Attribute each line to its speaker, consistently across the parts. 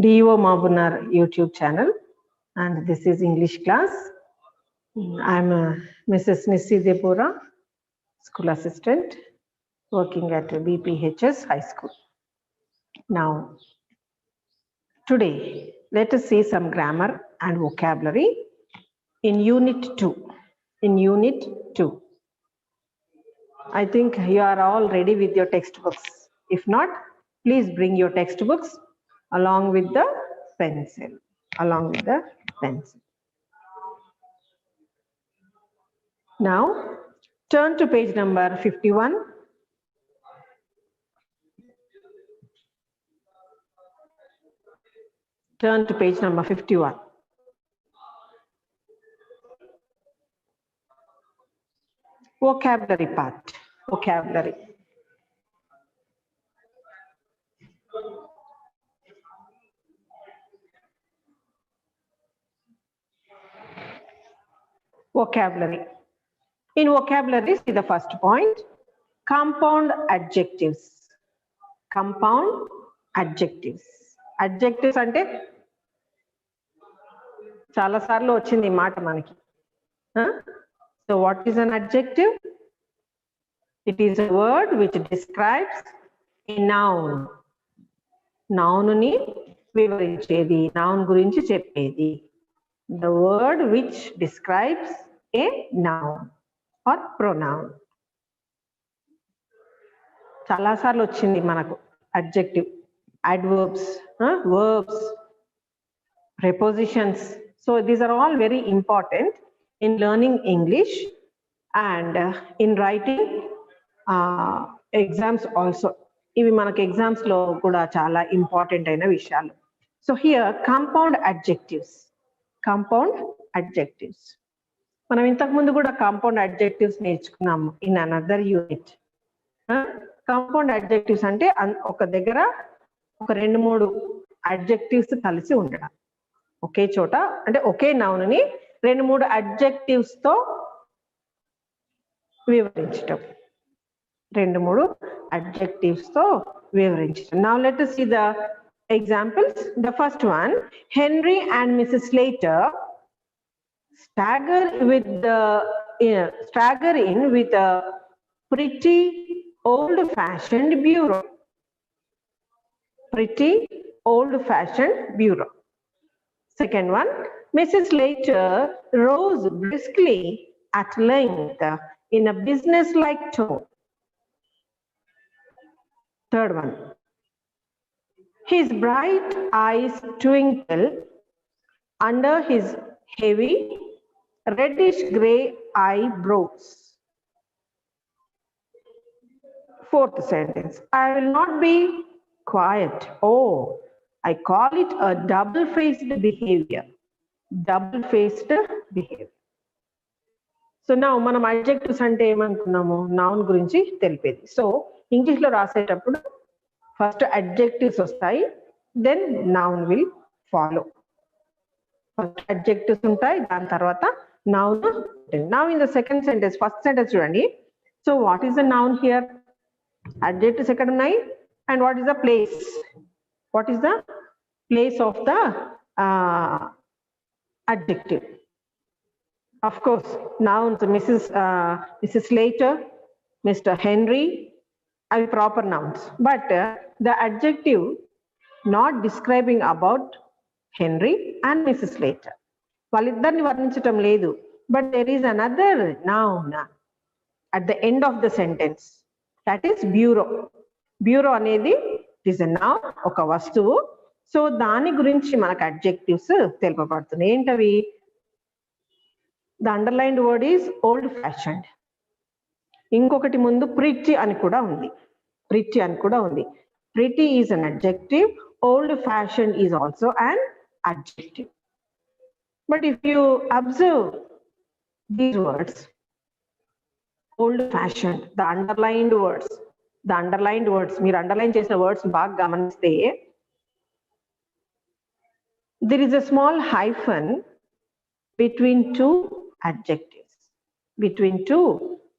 Speaker 1: DO Mabunar YouTube channel, and this is English class. I'm Mrs. Nissi Debora, school assistant, working at BPHS High School. Now, today, let us see some grammar and vocabulary in Unit 2. In Unit 2. I think you are all ready with your textbooks. If not, please bring your textbooks along with the pencil. Now, turn to page number 51. Turn to page number 51. Vocabulary part. Vocabulary. Vocabulary. In vocabulary, see the first point. Compound adjectives. Compound adjectives. Adjectives అంటే చాలా సార్లు వచ్చింది ఈ మాట మనకి. So what is an adjective? It is a word which describes a noun. Noun ni వివరించేది, noun గురించి చెప్పేది. The word which describes a noun or pronoun. చాలా సార్లు వచ్చింది మనకు adjective, adverbs, verbs, prepositions. So these are all very important in learning English and in writing exams also. ఇవి మనకు exams లో కూడా చాలా ఇంపార్టెంట్ అయిన విషయాలు. So here compound adjectives. Compound adjectives మనం ఇంతకు ముందు కూడా కాంపౌండ్ అడ్జెక్టివ్స్ నేర్చుకున్నాము in another unit. Compound adjectives అంటే ఒక దగ్గర ఒక 2-3 అడ్జెక్టివ్స్ కలిసి ఉండడం, ఒకే చోట అంటే ఒకే నౌన్ ని 2-3 అడ్జెక్టివ్స్ తో వివరించడం. 2-3 adjectives తో వివరించడం. Now let us see the examples. The first one, Henry and Mrs. Slater stagger in with a pretty old-fashioned bureau. Pretty old-fashioned bureau. Second one, Mrs. Slater rose briskly at length in a business-like tone. Third one, his bright eyes twinkle under his heavy reddish grey eyebrows. Fourth sentence, I will not be quiet. Oh, I call it a double-faced behavior. Double-faced behavior. So నా మనం adjectives అంటే ఏమనుకున్నాము, noun గురించి తెలిపేది. So English లో రాసేటప్పుడు first adjectives వస్తాయి, then noun will follow. First adjectives ఉంటాయి, దాని తర్వాత noun. Now in the second sentence, first sentence చూడండి. So what is the noun here? Adjectives ఎక్కడ ఉన్నాయి and what is the place? What is the place of the adjective? Of course, nouns Mrs. Slater, Mr. Henry are proper nouns, but the adjective not describing about Henry and Mrs. Slater. వాళ్ళిద్దరిని వర్ణించటం లేదు, but there is another noun at the end of the sentence, that is bureau. Bureau అనేది is a noun, ఒక వస్తువు. So దాని గురించి మనకు adjectives తెలుపబడుతున్నాయి. ఏంటవి? The underlined word is old-fashioned. ఇంకొకటి ముందు pretty అని కూడా ఉంది. Pretty అని కూడా ఉంది. Pretty is an adjective. Old-fashioned is also an adjective. But if you observe these words, old-fashioned, the underlined words, మీరు అండర్లైన్ చేసిన వర్డ్స్ బాగా గమనిస్తే there is a small hyphen between two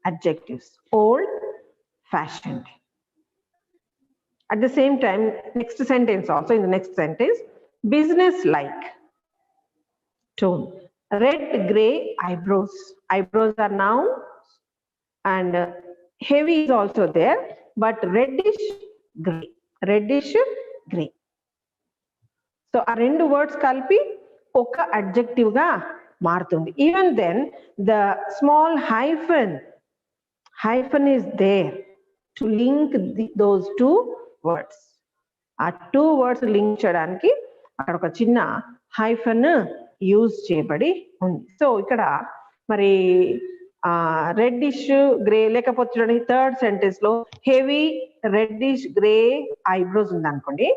Speaker 1: adjectives. Old-fashioned. At the same time, next sentence also, in the next sentence, business like tone. Red, gray eyebrows. Eyebrows are noun, and heavy is also there, but reddish gray. Reddish gray. So ఆ రెండు words కలిపి ఒక adjective గా మారుతుంది. Even then the small hyphen is there to link those two words. ఆ two words link చేయడానికి అక్కడ ఒక చిన్న హైఫన్ యూజ్ చేయబడి ఉంది. సో ఇక్కడ మరి రెడ్డిష్ గ్రే, లేకపోతే చూడండి థర్డ్ సెంటెన్స్ లో హెవీ రెడ్డిష్ గ్రే ఐబ్రోస్ ఉంది అనుకోండి.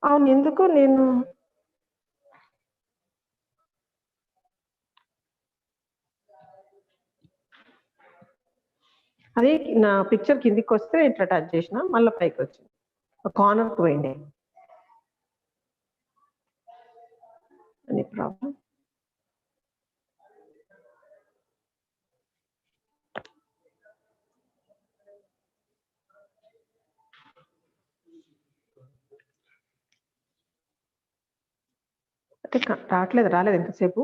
Speaker 1: అవును, ఎందుకు నేను అది నా పిక్చర్ కిందికి వస్తే ఇట్లా టచ్ చేసిన మళ్ళీ పైకి వచ్చింది, కార్నర్కి పోయింది. Any problem? అంటే రాలేదు ఎంతసేపు.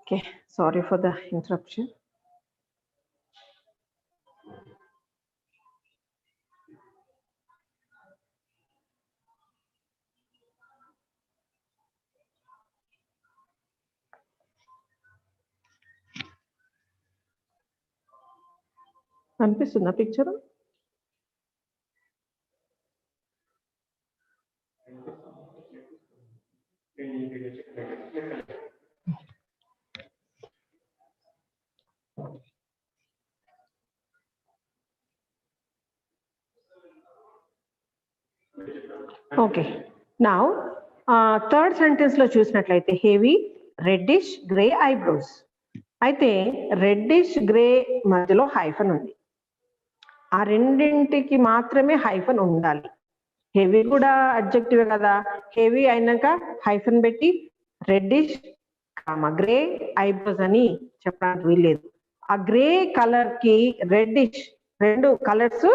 Speaker 1: Okay, sorry for the interruption. అనిపిస్తుందా picture? Okay, now third sentence లో చూసినట్లయితే హెవీ రెడ్డిష్ గ్రే ఐబ్రోస్. అయితే రెడ్డిష్ గ్రే మధ్యలో హైఫన్ ఉంది. ఆ రెండింటికి మాత్రమే హైఫన్ ఉండాలి. హెవీ కూడా అడ్జెక్టివ్ కదా, హెవీ అయినాక హైఫన్ పెట్టి రెడ్డిష్ గ్రే ఐబ్రోస్ అని చెప్పడానికి వీల్లేదు. ఆ గ్రే కలర్ కి రెడ్డిష్ రెండు కలర్స్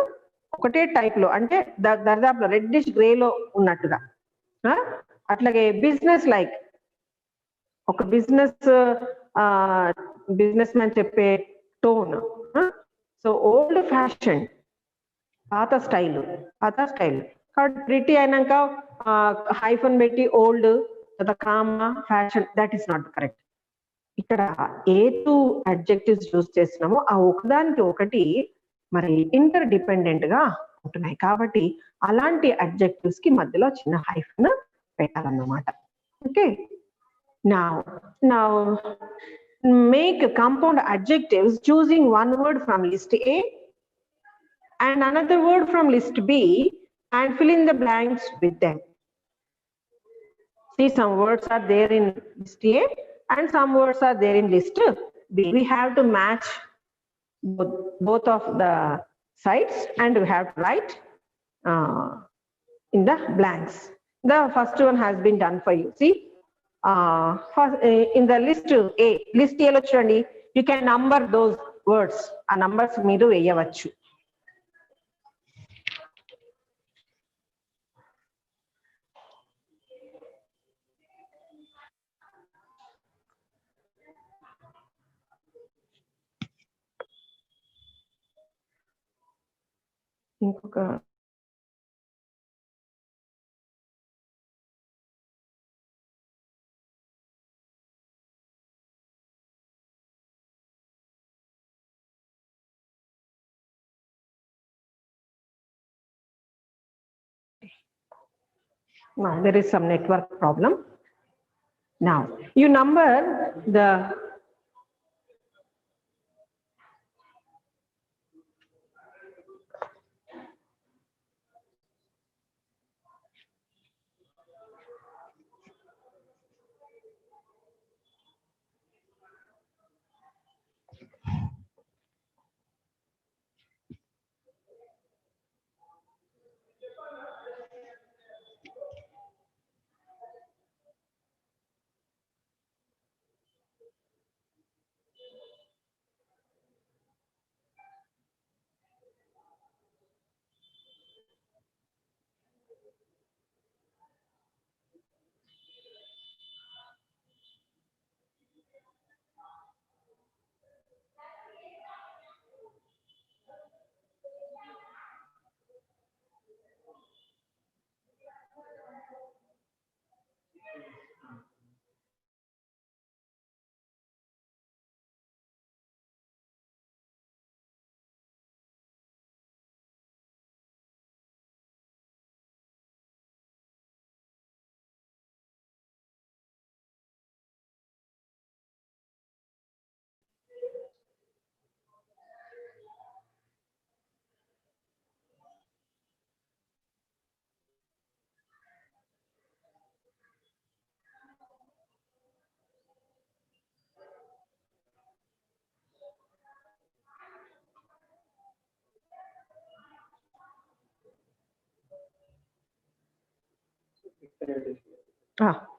Speaker 1: ఒకటే టైప్ లో, అంటే దరిదాపులో రెడ్డిష్ గ్రే లో ఉన్నట్టుగా. అట్లాగే బిజినెస్ లైక్, ఒక బిజినెస్ మ్యాన్ చెప్పే టోన్. సో ఓల్డ్ ఫ్యాషన్, పాత స్టైల్ కాబట్టి ప్రిటీ అయినాక హైఫన్ పెట్టి ఓల్డ్ లేదా comma fashion, that is not correct. ఇక్కడ ఏ టూ అడ్జెక్టివ్స్ యూజ్ చేస్తున్నామో ఆ ఒకదానికి ఒకటి మరి ఇంటర్ డిపెండెంట్ గా ఉంటున్నాయి. కాబట్టి అలాంటి అడ్జెక్టివ్స్ కి మధ్యలో చిన్న హైఫన్ పెట్టాలన్నమాట. Okay, now make compound adjectives choosing one word from list A and another word from list B and fill in the blanks with them. See, some words are there in list A and some words are there in list B. We have to match both of the sides and we have to write in the blanks. The first one has been done for you. See, first, in the list A lo chudandi, you can number those words. A numbers meeru veyavachu. ఇంకొక there is some network problem. Now you number the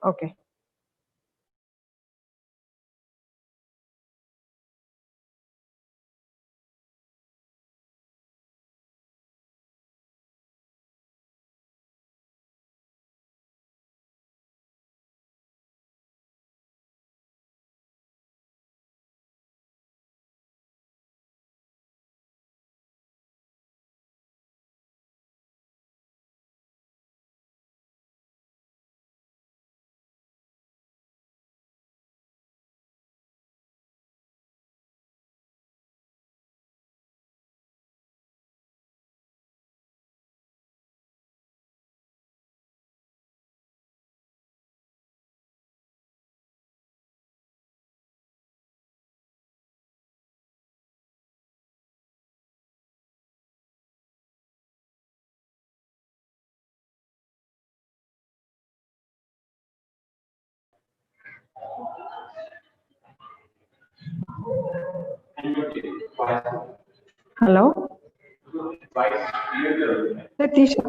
Speaker 1: Okay. Hello. Letitia.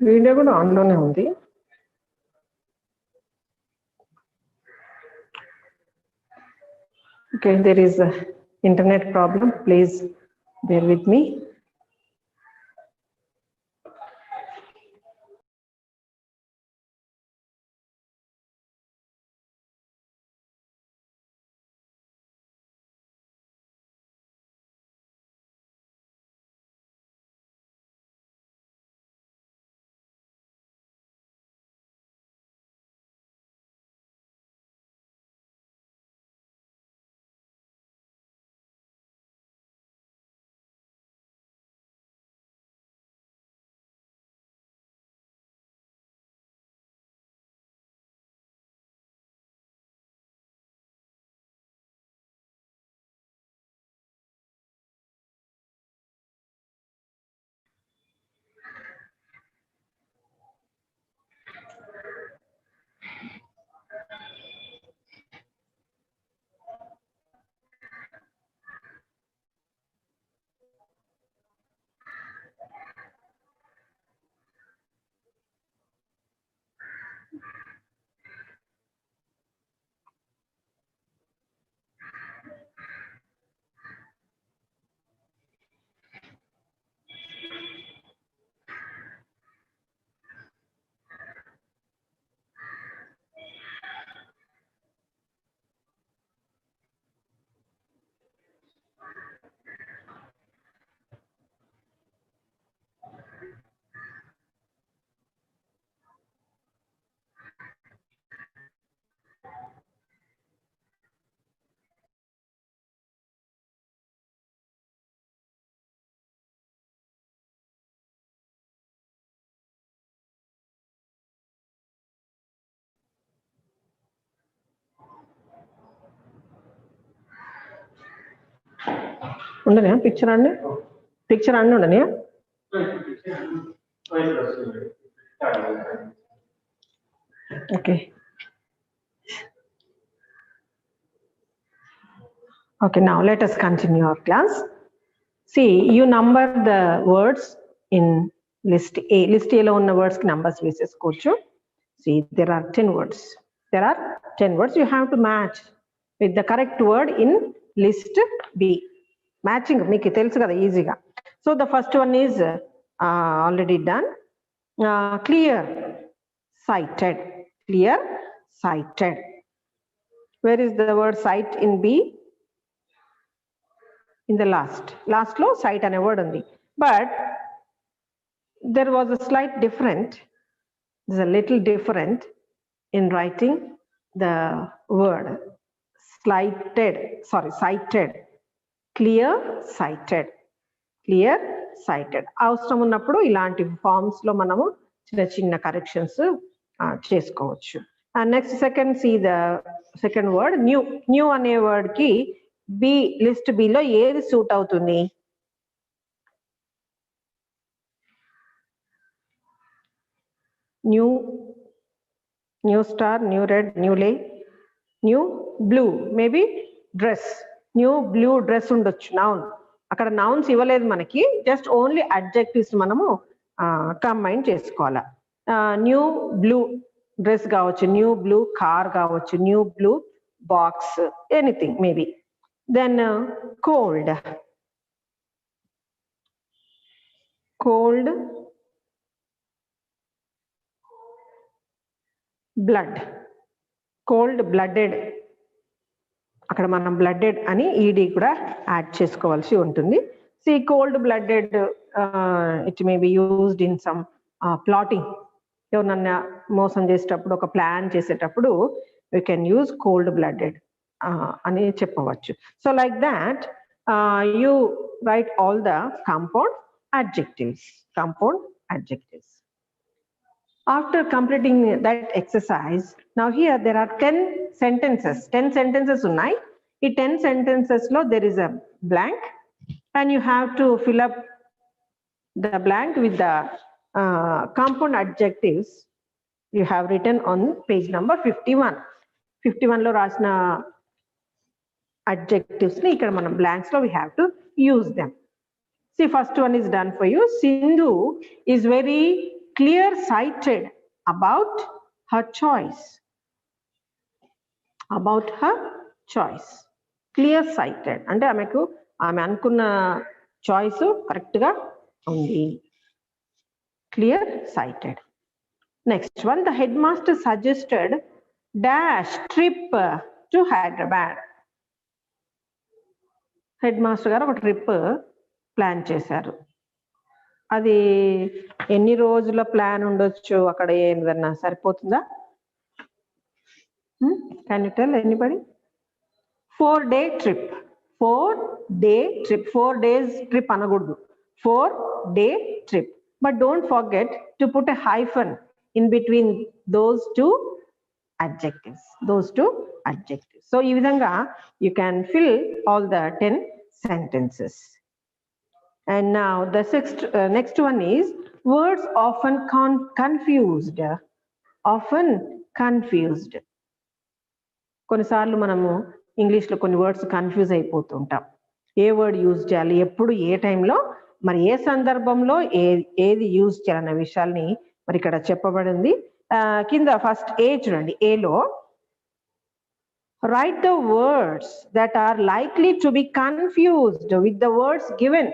Speaker 1: Video కూడా ఆన్లోనే ఉంది. Okay, there is a internet problem. Please bear with me. ఉండనియా picture అండి? Picture అన్నీ ఉండనియా? Okay. Okay, now let us continue our class. See, you number the words in list A. List A lo unna words ki numbers vesesukochu. See, there are 10 words. There are 10 words. You have to match with the correct word in list B. Matching meeku telusu kada easy ga. So the first one is already done. Clear sighted. Clear sighted. Where is the word sight in B? In the last lo sight ane word undi, but there was a slight different. There's a little different in writing the word sighted. Clear sighted. Clear sighted. అవసరం ఉన్నప్పుడు ఇలాంటి forms లో మనము చిన్న చిన్న corrections చేసుకోవచ్చు. Next second, see the second word new. New అనే word కి బి, లిస్ట్ బిలో ఏది సూట్ అవుతుంది? new star, new red, new lay, new blue, maybe dress, new blue dress ఉండొచ్చు. నౌన్ అక్కడ నౌన్స్ ఇవ్వలేదు మనకి, జస్ట్ ఓన్లీ అడ్జెక్టివ్స్ మనము combine చేసుకోవాలా. న్యూ బ్లూ డ్రెస్ కావచ్చు, న్యూ బ్లూ కార్ కావచ్చు, new blue box, anything maybe. Then cold, cold blood, cold blooded, అక్కడ మనం బ్లడెడ్ అని ఈడీ కూడా యాడ్ చేసుకోవాల్సి ఉంటుంది. See cold blooded it may be used in some plotting, ఎవరన్నా మోసం చేసేటప్పుడు, ఒక ప్లాన్ చేసేటప్పుడు you can use cold blooded అని చెప్పవచ్చు. So like that you right all the compound adjectives, compound adjectives. After completing that exercise, now here there are 10 sentences. 10 sentences unnai. Ee 10 sentences lo there is a blank and you have to fill up the blank with the compound adjectives you have written on page number 51. 51 lo rasina adjectives ni ikkada manam blanks lo we have to use them. See, first one is done for you. Sindhu is very clear-sighted about her choice. About her choice. Clear-sighted. Ante ameku ame anukunna choice correct ga undi. Clear-sighted. Next one, the headmaster suggested dash trip to Hyderabad. Headmaster garu oka trip plan చేశారు. అది ఎన్ని రోజుల plan ఉండొచ్చు, అక్కడ ఏదన్నా సరిపోతుందా? Can you tell anybody? 4-day trip. 4-day trip. 4 days trip అనకూడదు, 4-day trip. But don't forget to put a hyphen in between those two adjectives. Those two adjectives. So ఈ విధంగా you can fill all the 10 sentences. And now the next one is words often confused. Often confused. కొన్నిసార్లు మనము ఇంగ్లీష్లో కొన్ని words confuse అయిపోతుంటాం. ఏ word use చేయాలి, ఎప్పుడు, ఏ టైంలో, మరి ఏ సందర్భంలో ఏది యూజ్ చేయాలన్న విషయాల్ని మరి ఇక్కడ చెప్పబడింది. కింద ఫస్ట్ ఏ చూడండి, ఏలో write the words that are likely to be confused with the words given.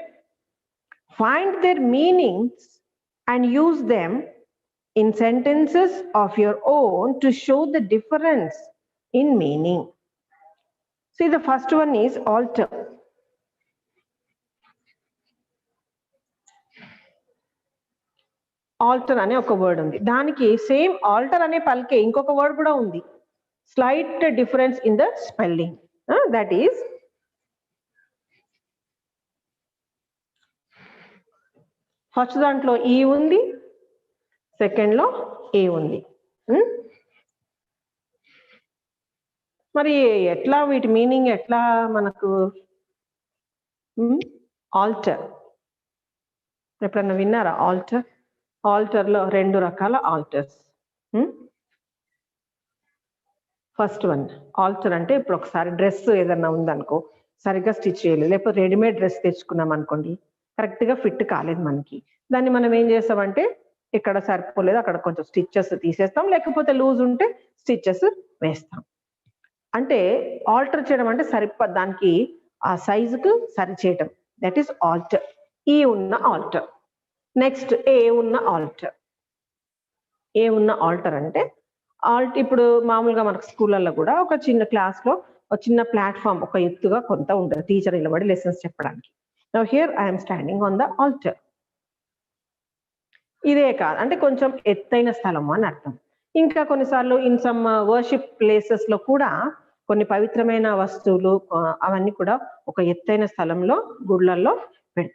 Speaker 1: Find their meanings and use them in sentences of your own to show the difference in meaning. See, the first one is alter. Alter అనే ఒక word ఉంది, దానికి same alter అనే పలికే ఇంకొక word కూడా ఉంది. Slight difference in the spelling. That is first దాంట్లో ఈ ఉంది, సెకండ్ లో ఏ ఉంది. మరి ఎట్లా వీటి మీనింగ్ ఎట్లా మనకు? ఆల్టర్ ఎప్పుడన్నా విన్నారా? ఆల్టర్, ఆల్టర్ లో 2 రకాల ఆల్టర్స్. ఫస్ట్ వన్ ఆల్టర్ అంటే ఇప్పుడు ఒకసారి డ్రెస్ ఏదన్నా ఉందనుకో, సరిగ్గా స్టిచ్ చేయలేదు, లేకపోతే రెడీమేడ్ డ్రెస్ తెచ్చుకున్నాం అనుకోండి, కరెక్ట్ గా ఫిట్ కాలేదు మనకి, దాన్ని మనం ఏం చేస్తామంటే ఇక్కడ సరిపోలేదు అక్కడ కొంచెం స్టిచ్చెస్ తీసేస్తాం, లేకపోతే లూజ్ ఉంటే స్టిచ్చెస్ వేస్తాం. అంటే ఆల్టర్ చేయడం అంటే దానికి ఆ సైజుకు సరి చేయటం, దట్ ఈస్ ఆల్టర్. ఈ ఉన్న ఆల్టర్. నెక్స్ట్ ఏ ఉన్న ఆల్టర్. ఏ ఉన్న ఆల్టర్ అంటే ఇప్పుడు మామూలుగా మనకు స్కూళ్ళల్లో కూడా ఒక చిన్న క్లాస్ లో ఒక చిన్న ప్లాట్ఫామ్, ఒక ఎత్తుగా కొంత ఉంటుంది, టీచర్ నిలబడి లెసన్స్ చెప్పడానికి. Now here I'm standing on the altar. ఇదే కాదు అంటే కొంచెం ఎత్తైన స్థలం అని అర్థం. ఇంకా కొన్నిసార్లు ఇన్ సమ్ వర్షిప్ ప్లేసెస్ లో కూడా కొన్ని పవిత్రమైన వస్తువులు అవన్నీ కూడా ఒక ఎత్తైన స్థలంలో గుళ్ళల్లో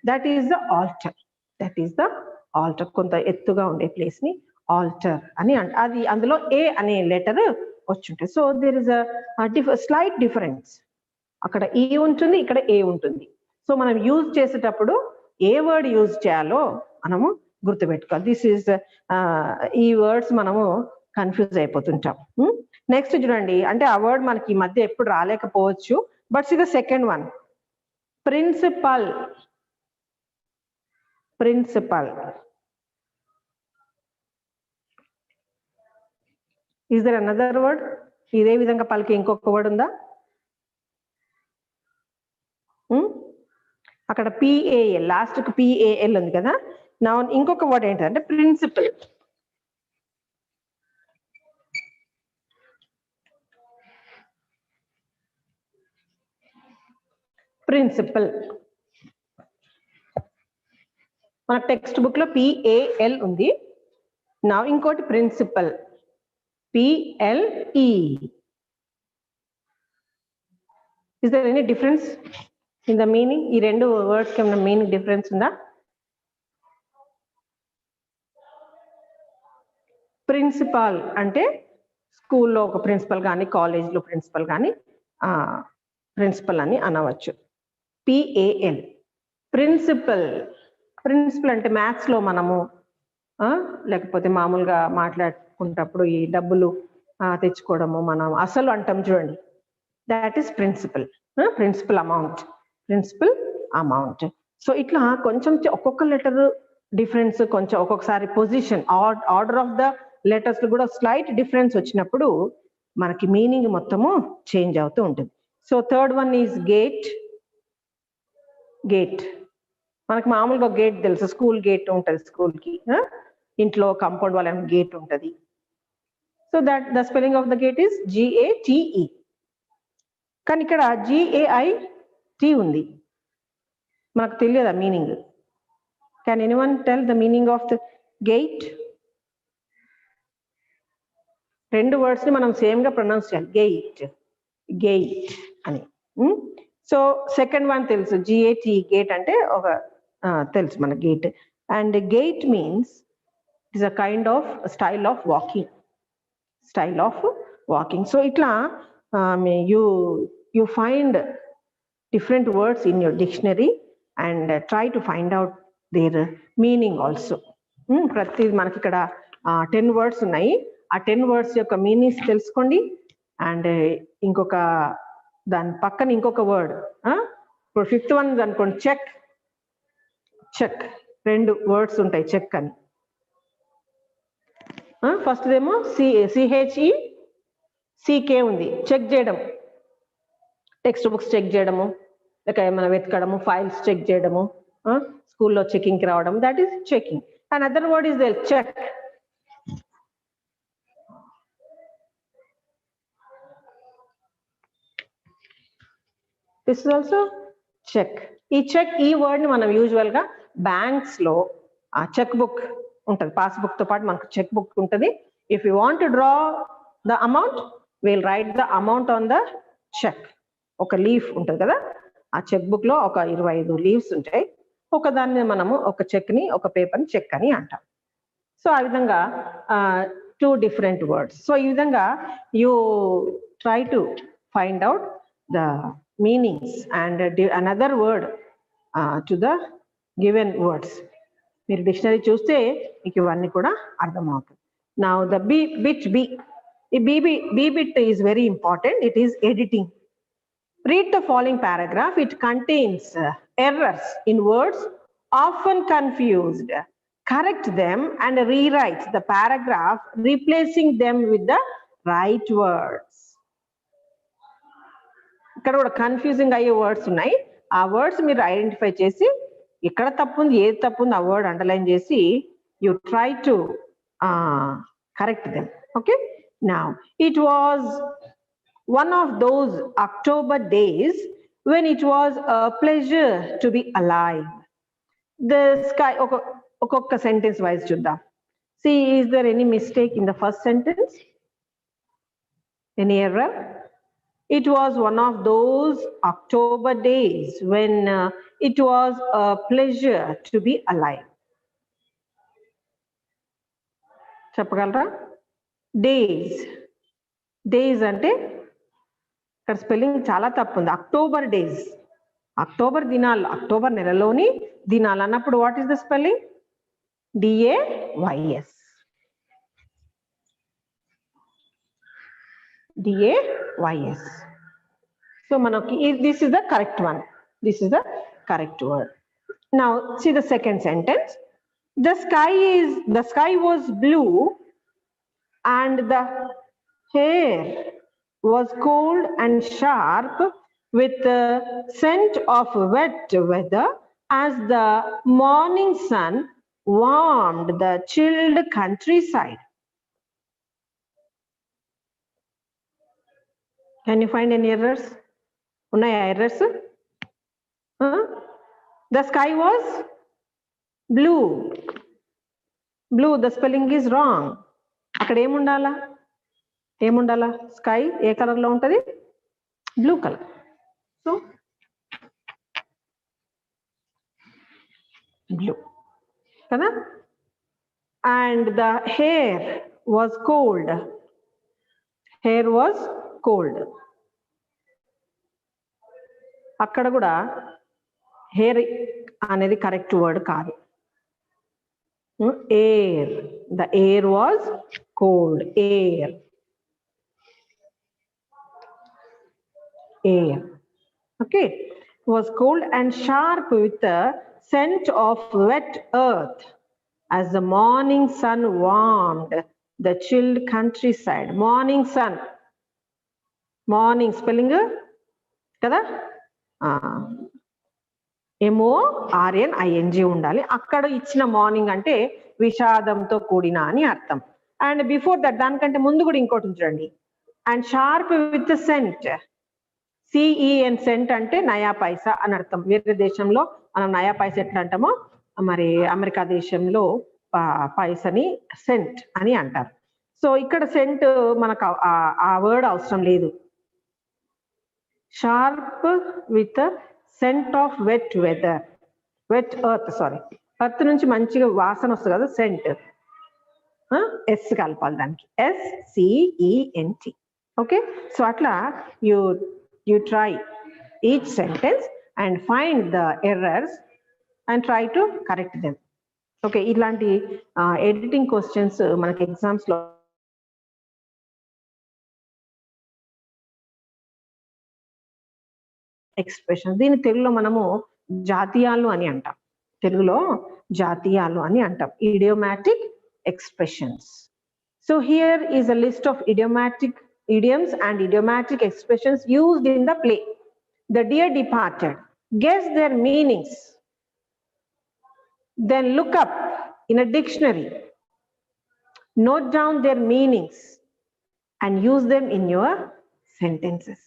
Speaker 1: that is the altar. That is the altar. కొంత ఎత్తుగా ఉండే ప్లేస్ ని ఆల్టర్ అని అది అందులో ఏ అనే లెటర్ వచ్చుంటుంది. So there is a slight difference. అక్కడ ఈ ఉంటుంది, ఇక్కడ ఏ ఉంటుంది. సో మనం యూజ్ చేసేటప్పుడు ఏ వర్డ్ యూజ్ చేయాలో మనము గుర్తుపెట్టుకోవాలి. దిస్ ఈజ్ ఈ వర్డ్స్ మనము కన్ఫ్యూజ్ అయిపోతుంటాం. నెక్స్ట్ చూడండి, అంటే ఆ వర్డ్ మనకి ఈ మధ్య ఎప్పుడు రాలేకపోవచ్చు, బట్ ఇది second one, principal. Principal. Is there another word? ఇదే విధంగా పలికి ఇంకొక వర్డ్ ఉందా? అక్కడ పిఏఎల్, లాస్ట్ కు పిఏఎల్ ఉంది కదా. నా ఇంకొక వర్డ్ ఏంటంటే ప్రిన్సిపల్. ప్రిన్సిపల్ మన టెక్స్ట్ బుక్ లో పిఏఎల్ ఉంది. నా ఇంకోటి principle, P L E. Is there any difference in the meaning? ఈ రెండు వర్డ్స్ కి ఏమైనా మీనింగ్ డిఫరెన్స్ ఉందా? ప్రిన్సిపాల్ అంటే స్కూల్లో ఒక ప్రిన్సిపల్ కానీ కాలేజ్లో ప్రిన్సిపల్ కానీ ప్రిన్సిపల్ అని అనవచ్చు. PAL principal. ప్రిన్సిపల్ అంటే మ్యాథ్స్లో మనము లేకపోతే మామూలుగా మాట్లాడుకున్నప్పుడు ఈ డబ్బులు తెచ్చుకోవడము మనం అసలు అంటాం చూడండి, that is principal. Principal amount, principal amount. So ఇట్లా కొంచెం ఒక్కొక్క లెటర్ డిఫరెన్స్, కొంచెం ఒక్కొక్కసారి position, order of the letters కూడా స్లైట్ డిఫరెన్స్ వచ్చినప్పుడు మనకి మీనింగ్ మొత్తము చేంజ్ అవుతూ ఉంటుంది. So third one is gate. Gate మనకి మామూలుగా గేట్ తెలుసు, స్కూల్ గేట్ ఉంటుంది స్కూల్కి, ఇంట్లో కాంపౌండ్ వాళ్ళ గేట్ ఉంటుంది. So that the spelling of the gate is GATE. కానీ ఇక్కడ GAIT ఉంది, మనకు తెలియదా meaning? Can anyone tell the meaning of the gate? రెండు వర్డ్స్ ని మనం సేమ్ గా ప్రొనౌన్స్ చేయాలి, గేట్, గేట్ అని. సో సెకండ్ వన్ తెలుసు, GAT, గేట్ అంటే ఒక తెలుసు మన gate. And gate means it is a kind of style of walking, style of walking. So ఇట్లా you find different words in your dictionary and try to find out their meaning also. ప్రతి మనకి ఇక్కడ 10 words ఉన్నాయి, ఆ 10 words యొక్క meanings తెలుసుకోండి. And ఇంకొక దాని పక్కన ఇంకొక వర్డ్, ఇప్పుడు ఫిఫ్త్ వన్ అనుకోండి, చెక్. చెక్ రెండు వర్డ్స్ ఉంటాయి, చెక్ అని. ఫస్ట్ ఏమో CHECK ఉంది, చెక్ చేయడం, టెక్స్ట్ బుక్స్ చెక్ చేయడము, లేక ఏమైనా వెతకడము, ఫైల్స్ చెక్ చేయడము, స్కూల్లో చెకింగ్కి రావడం, that is checking. And other word is there, cheque. This is also cheque. ఈ చెక్, ఈ వర్డ్ ని మనం యూజువల్ గా బ్యాంక్స్ లో చెక్ బుక్ ఉంటుంది, పాస్బుక్ తో పాటు మనకు చెక్ బుక్ ఉంటుంది. If you want to draw the amount, will write the amount on the cheque. ఒక లీఫ్ ఉంటుంది కదా, ఆ చెక్ బుక్ లో ఒక 25 లీవ్స్ ఉంటాయి. ఒక దాన్ని మనము ఒక చెక్ ని, ఒక పేపర్ ని చెక్ అని అంటాం. సో ఆ విధంగా 2 different words. సో ఈ విధంగా you try to find out the meanings and another word to the given words. మీరు డిక్షనరీ చూస్తే మీకు ఇవన్నీ కూడా అర్థమవుతుంది. Now the bit B. ఈ B bit is very important. It is editing. Read the following paragraph. It contains errors in words often confused. Correct them and rewrite the paragraph, replacing them with the right words. ఇక్కడ కూడా confusing అయ్యే words ఉన్నాయి. ఆ words మీరు identify చేసి ఎక్కడ తప్పు ఉంది, ఏది తప్పు ఉంది, ఆ వర్డ్ అండర్లైన్ చేసి you try to correct them. Okay. Now it was one of those October days when it was a pleasure to be alive. The sky, okoka sentence wise chuddam. See, is there any mistake in the first sentence? Any error? It was one of those October days when it was a pleasure to be alive. Cheppagalra? Days. Days ante ఇక్కడ spelling చాలా తప్పు ఉంది. October days, October దినాలు, October నెలలోని దినాలు అన్నప్పుడు what is the spelling? DAYS. DAYS. So Manaki, this is the correct one. This is the correct word. Now see the second sentence. The sky was blue and the air was cold and sharp with the scent of wet weather as the morning sun warmed the chilled countryside. Can you find any errors? Unnaya errors? The sky was blue. Blue, the spelling is wrong. అక్కడ ఏముండాలా sky ఏ colour లో ఉంటది blue colour so blue కదా and the hair was cold అక్కడ కూడా hair అనేది correct word కాదు air, the air was cold. Air, okay, was cold and sharp with the scent of wet earth as the morning sun warmed the chilled countryside. Morning sun, morning spelling kada MORNING ఉండాలి అక్కడ ఇచ్చిన morning అంటే విషాదంతో కూడిన అని అర్థం and before that దానికంటే ముందు కూడా ఇంకోటి చూడండి and sharp with scent CEN cent అంటే నయా పైసా అని అర్థం వేరే దేశంలో మనం నయా పైసా ఎట్లా అంటామో మరి అమెరికా దేశంలో పైసని సెంట్ అని అంటారు సో ఇక్కడ సెంట్ మనకు ఆ వర్డ్ అవసరం లేదు sharp with scent of wet earth నుంచి మంచిగా వాసన వస్తుంది కదా సెంట్ ఎస్ కలపాలి దానికి SCENT ఓకే సో అట్లా you try each sentence and find the errors and try to correct them okay ఇలాంటి ఎడిటింగ్ క్వశ్చన్స్ మనకి ఎగ్జామ్స్ లో ఎక్స్ప్రెషన్ దీని తెలుగులో మనము జాతీయాలు అని అంటాం idiomatic expressions. So here is a list of idioms and idiomatic expressions used in the play The Dear Departed. Guess their meanings, then look up in a dictionary, note down their meanings and use them in your sentences.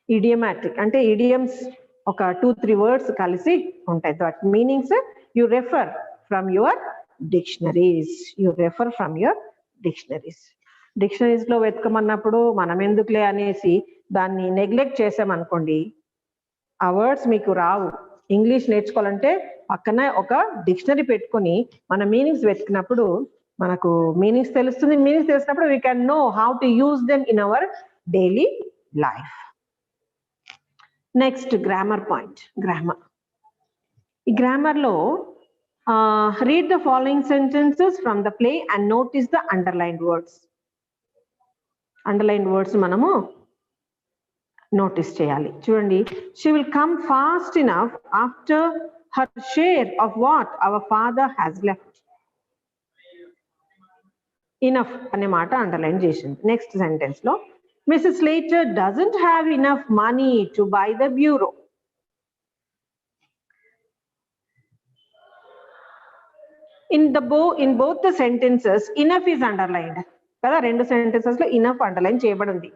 Speaker 1: Idiomatic అంటే idioms ఒక 2-3 words కలిసి ఉంటాయి that meanings you refer from your dictionaries లో వెతకమన్నప్పుడు మనం ఎందుకులే అనేసి దాన్ని neglect చేసామనుకోండి ఆ వర్డ్స్ మీకు రావు ఇంగ్లీష్ నేర్చుకోవాలంటే పక్కన ఒక డిక్షనరీ పెట్టుకొని మన మీనింగ్స్ వెతికినప్పుడు మనకు మీనింగ్స్ తెలుస్తుంది మీనింగ్స్ తెలిసినప్పుడు we can know how to use them in our daily life next grammar point ఈ గ్రామర్ లో read the following sentences from the play and notice the underlined words మనము notice చేయాలి చూడండి she will come fast enough after her share of what our father has left enough అనే మాట underline చేసింది next sentence లో Mrs. Slater doesn't have enough money to buy the bureau. In both the sentences, enough is underlined. Kada rendu sentences lo enough underline cheyabadundi.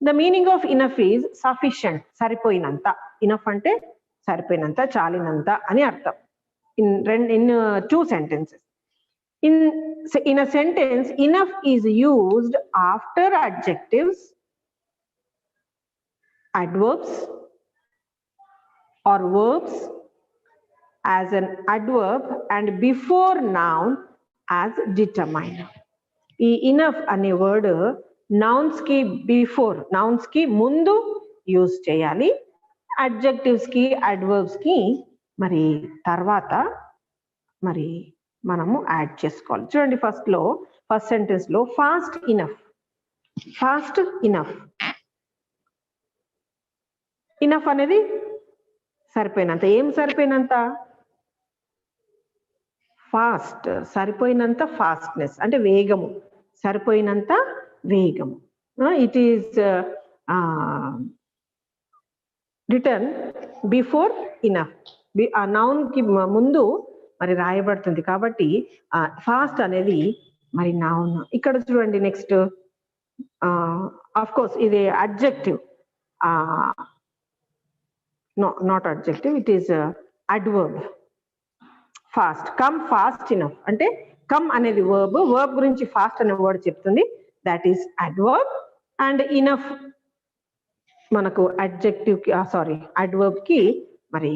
Speaker 1: The meaning of enough is sufficient, saripoyinanta. Enough ante saripoyinanta, chalinanta ani artham. In 2 sentences. In a sentence, enough is used after adjectives, adverbs, or verbs as an adverb and before noun as determined. Enough ane word nouns ki mundu use cheyali, adjectives ki adverbs ki mari tarvata mari మనము add చేసుకోవాలి. చూడండి first sentence లో fast enough. Fast enough. Enough అనేది సరిపోయినంత. ఏం సరిపోయినంత? Fast, సరిపోయినంత fastness అంటే వేగము, సరిపోయినంత వేగము. It is written before enough. ఆ నౌన్ కి ముందు మరి రాయబడుతుంది కాబట్టి ఫాస్ట్ అనేది మరి నౌన్. ఇక్కడ చూడండి నెక్స్ట్, ఆఫ్ కోర్స్ ఇది adjective, not adjective, it is adverb. Fast, come fast enough అంటే కమ్ అనేది వర్బ్ గురించి ఫాస్ట్ అనే వర్డ్ చెప్తుంది, that is adverb. And enough మనకు అడ్జెక్టివ్ కి అడ్వర్బ్ కి మరి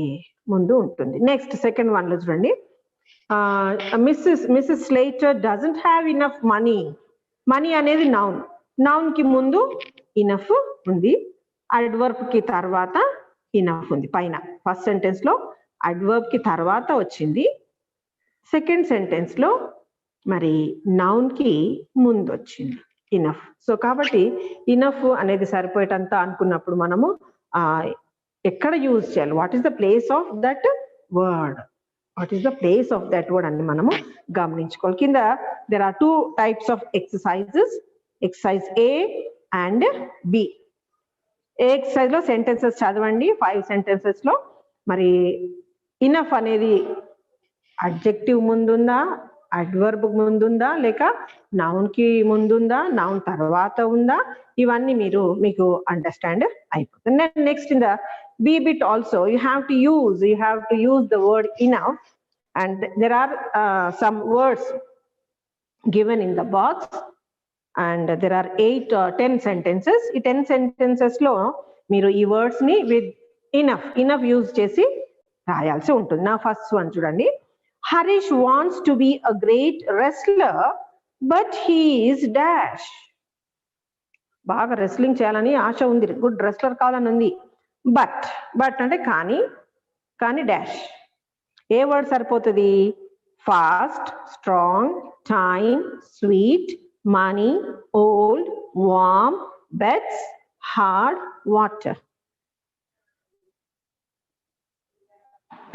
Speaker 1: ముందు ఉంటుంది. నెక్స్ట్ సెకండ్ వన్ లో చూడండి, Mrs Slater doesn't have enough money. Money అనేది నౌన్, నౌన్ కి ముందు ఇనఫ్ ఉంది, అడ్వర్బ్ కి తర్వాత ఇనఫ్ ఉంది పైన. ఫస్ట్ సెంటెన్స్ లో అడ్వర్బ్ కి తర్వాత వచ్చింది, సెకండ్ సెంటెన్స్ లో మరి నౌన్ కి ముందు వచ్చింది ఇనఫ్. సో కాబట్టి ఇనఫ్ అనేది సరిపోయేటంత అనుకున్నప్పుడు మనము ఎక్కడ యూజ్ చేయాలి, what is the place of that word, what is the place of that word అని మనము గమనించుకోవాలి. కింద there are 2 types of exercises, exercise A and B. A exercise లో సెంటెన్సెస్ చదవండి, 5 sentences లో మరి ఇనఫ్ అనేది అడ్జెక్టివ్ ముందుందా, అడ్వర్బ్ ముందుందా, లేక నౌన్ కి ముందుందా, నౌన్ తర్వాత ఉందా, ఇవన్నీ మీకు అండర్స్టాండ్ అయిపోతుంది. Next in the B bit also you have to use the word enough, and there are some words given in the box, and there are 8 or 10 sentences. ఈ 10 sentences లో మీరు ఈ వర్డ్స్ ని విత్ ఇనఫ్ యూజ్ చేసి రాయాల్సి ఉంటుంది. నా first one చూడండి, Harish wants to be a great wrestler but he is dash. బాగా రెస్లింగ్ చేయాలని ఆశ ఉంది, గుడ్ రెస్లర్ కావాలని ఉంది, బట్ అంటే కానీ డాష్. ఏ వర్డ్ సరిపోతుంది? Fast, strong, time, sweet, money, old, warm, bets, hard, water.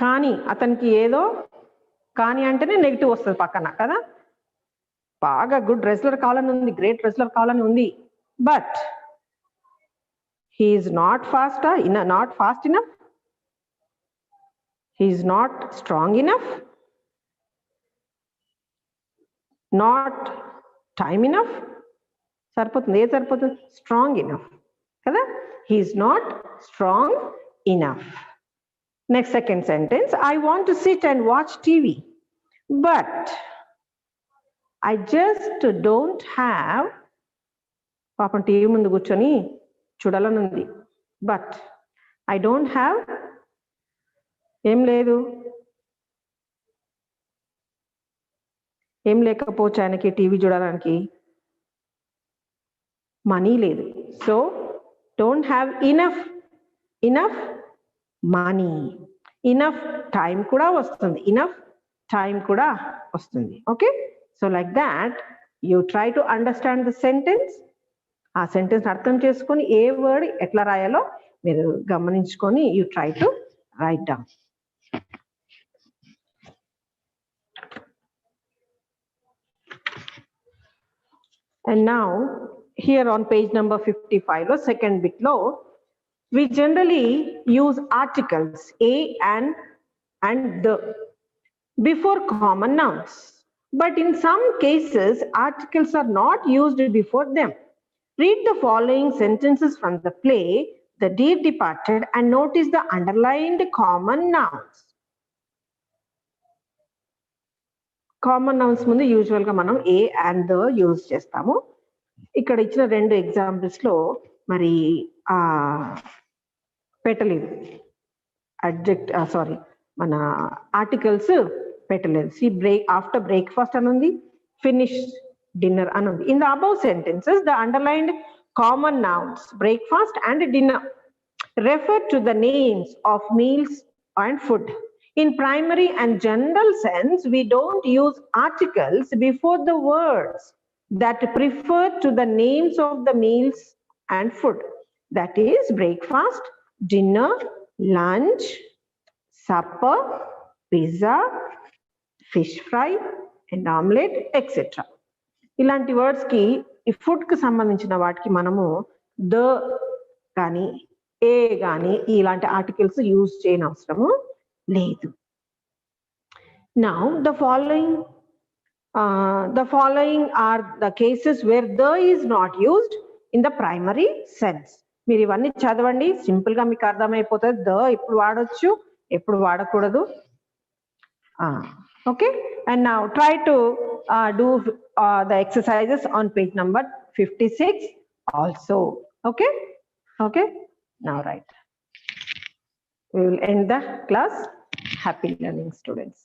Speaker 1: కానీ అతనికి ఏదో, కానీ అంటేనే నెగిటివ్ వస్తుంది పక్కన కదా. బాగా గుడ్ రెస్లర్ కావాలని ఉంది, గ్రేట్ రెస్లర్ కావాలని ఉంది, but he is not fast enough, he is not strong enough, not time enough. సరిపోతుంది, ఏది సరిపోతుంది? స్ట్రాంగ్ ఇనఫ్ కదా. he is not strong enough. Next second sentence, I want to sit and watch TV but I just don't have. పాపం TV ముందు కూర్చొని చూడాలని ఉంది, but I don't have ఏం లేదు, ఏం లేకపోవచ్చు ఆయనకి టీవీ చూడడానికి, మనీ లేదు. So don't have enough money. Enough time కూడా వస్తుంది, okay. So like that you try to understand the sentence. ఆ సెంటెన్స్ అర్థం చేసుకొని ఏ వర్డ్ ఎట్లా రాయాలో మీరు గమనించుకొని you try to write down. And now here on page number 55 lo second bit lo we generally use articles a and the before common nouns, but in some cases articles are not used before them. Read the following sentences from the play The Deer Departed and notice the underlined common nouns. Common nouns ముందు usual గా మనం ఏ and the use చేస్తాము. ఇక్కడ ఇచ్చిన 2 examples లో మరి పెట్టలేదు, మన ఆర్టికల్స్ పెట్టలేదు. ఆఫ్టర్ బ్రేక్ఫాస్ట్ అని ఉంది, ఫినిష్ డిన్నర్ అని ఉంది. In the above sentences the underlined common nouns breakfast and dinner refer to the names of meals and food. In primary and general sense, we don't use articles before the words that refer to the names of the meals and food. That is breakfast, dinner, lunch, supper, pizza, fish fry, and omelette, etc. ఇలాంటి వర్డ్స్కి ఈ ఫుడ్కి సంబంధించిన వాటికి మనము the కానీ ఏ కానీ ఇలాంటి articles use చేయని అవసరము లేదు. Now the following are the cases where the is not used in the primary sense. మీరు ఇవన్నీ చదవండి, సింపుల్ గా మీకు అర్థమైపోతుంది ద ఎప్పుడు వాడొచ్చు ఎప్పుడు వాడకూడదు. Okay, and now try to do the exercises on page number 56 also. Okay, now right, we will end the class. Happy learning, students.